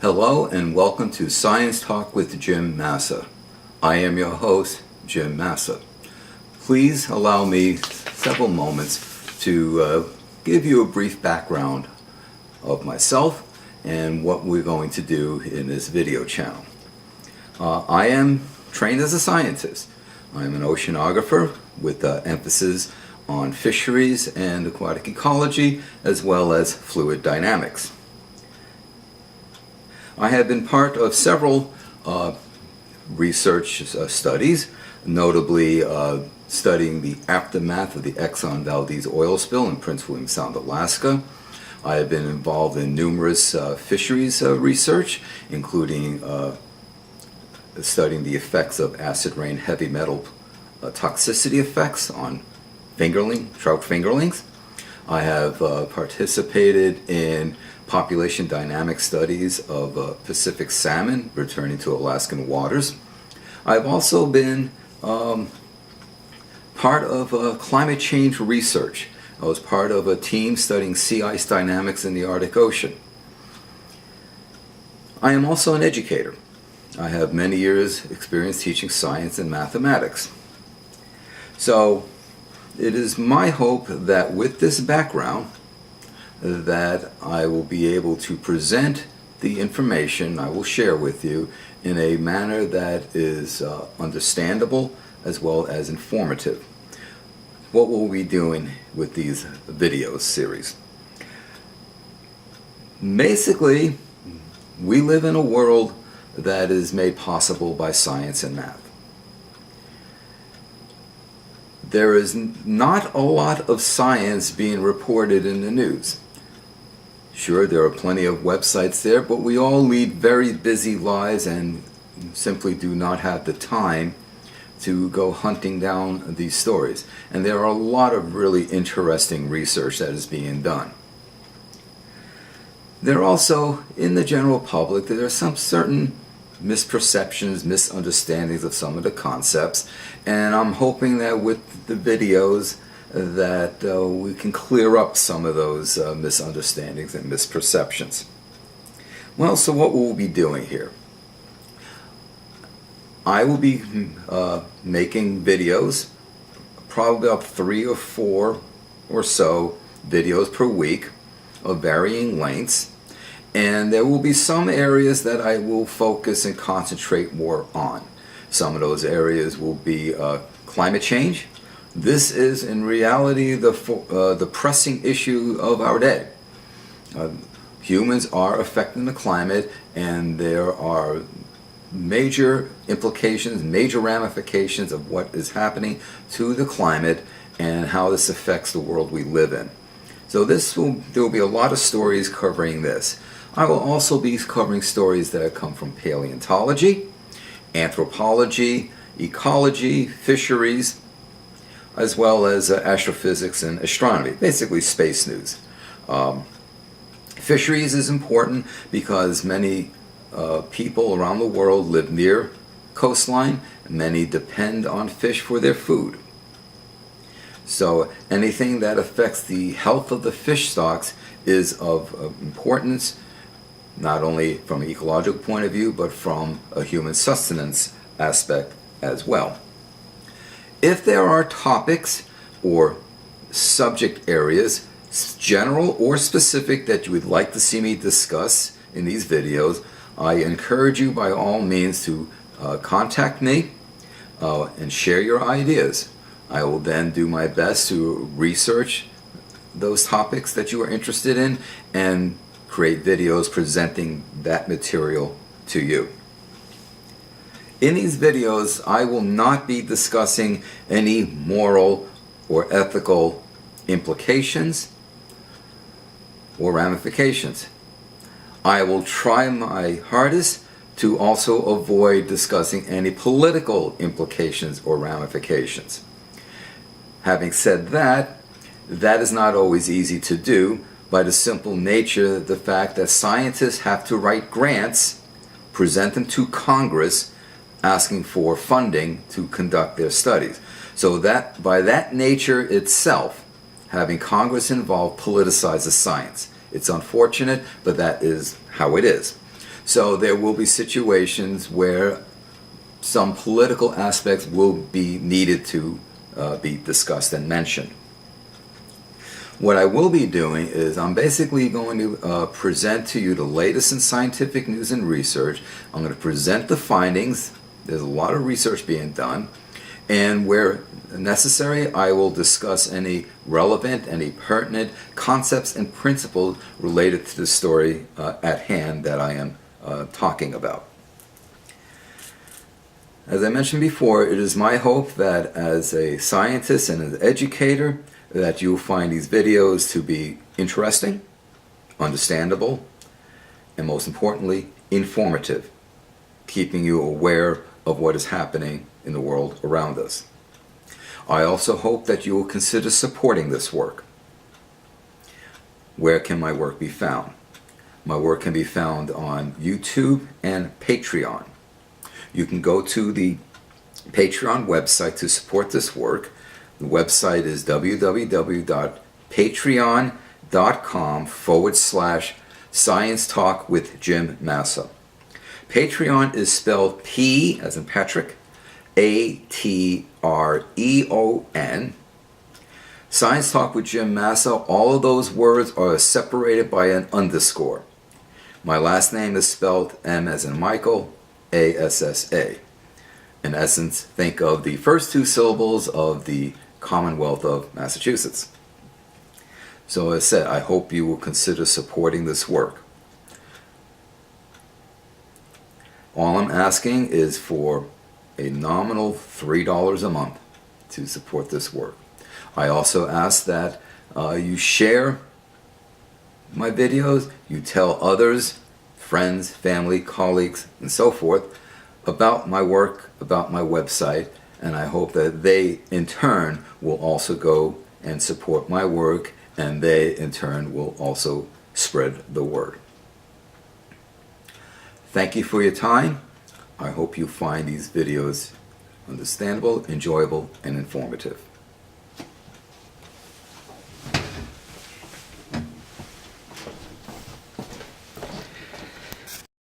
Hello and welcome to Science Talk with Jim Massa. I am your host, Jim Massa. Please allow me several moments to give you a brief background of myself and what we're going to do in this video channel. I am trained as a scientist. I'm an oceanographer with emphasis on fisheries and aquatic ecology as well as fluid dynamics. I have been part of several research studies, notably studying the aftermath of the Exxon Valdez oil spill in Prince William Sound, Alaska. I have been involved in numerous fisheries research, including studying the effects of acid rain heavy metal toxicity effects on trout fingerlings. I have participated in population dynamic studies of Pacific salmon returning to Alaskan waters. I've also been part of climate change research. I was part of a team studying sea ice dynamics in the Arctic Ocean. I am also an educator. I have many years experience teaching science and mathematics. So it is my hope that with this background that I will be able to present the information I will share with you in a manner that is understandable as well as informative. What will we be doing with these video series? Basically, we live in a world that is made possible by science and math. There is not a lot of science being reported in the news. Sure, there are plenty of websites there, but we all lead very busy lives and simply do not have the time to go hunting down these stories. And there are a lot of really interesting research that is being done. There are also, in the general public, there are some certain misperceptions, misunderstandings of some of the concepts, and I'm hoping that with the videos that we can clear up some of those misunderstandings and misperceptions. Well, so what will we be doing here? I will be making videos, probably about 3 or 4 or so videos per week of varying lengths, and there will be some areas that I will focus and concentrate more on. Some of those areas will be climate change. This is in reality the pressing issue of our day. Humans are affecting the climate, and there are major implications, major ramifications of what is happening to the climate and how this affects the world we live in. So there will be a lot of stories covering this. I will also be covering stories that come from paleontology, anthropology, ecology, fisheries, as well as astrophysics and astronomy, basically space news. Fisheries is important because many people around the world live near coastline. Many depend on fish for their food. So anything that affects the health of the fish stocks is of importance, not only from an ecological point of view, but from a human sustenance aspect as well. If there are topics or subject areas, general or specific, that you would like to see me discuss in these videos, I encourage you by all means to contact me and share your ideas. I will then do my best to research those topics that you are interested in and create videos presenting that material to you. In these videos, I will not be discussing any moral or ethical implications or ramifications. I will try my hardest to also avoid discussing any political implications or ramifications. Having said that, that is not always easy to do by the simple nature of the fact that scientists have to write grants, present them to Congress, asking for funding to conduct their studies. So that by that nature itself, having Congress involved politicizes science. It's unfortunate, but that is how it is. So there will be situations where some political aspects will be needed to be discussed and mentioned. What I will be doing is I'm basically going to present to you the latest in scientific news and research. I'm going to present the findings. There's a lot of research being done. And where necessary, I will discuss any relevant, any pertinent concepts and principles related to the story at hand that I am talking about. As I mentioned before, it is my hope that as a scientist and an educator, that you'll find these videos to be interesting, understandable, and most importantly, informative, keeping you aware of what is happening in the world around us. I also hope that you will consider supporting this work. Where can my work be found? My work can be found on YouTube and Patreon. You can go to the Patreon website to support this work. The website is www.patreon.com/Science Talk with Jim Massa. Patreon is spelled P as in Patrick, A-T-R-E-O-N. Science Talk with Jim Massa, all of those words are separated by an underscore. My last name is spelled M as in Michael, A-S-S-A. In essence, think of the first two syllables of the Commonwealth of Massachusetts. So as I said, I hope you will consider supporting this work. All I'm asking is for a nominal $3 a month to support this work. I also ask that you share my videos, you tell others, friends, family, colleagues, and so forth about my work, about my website, and I hope that they in turn will also go and support my work, and they in turn will also spread the word. Thank you for your time. I hope you find these videos understandable, enjoyable, and informative.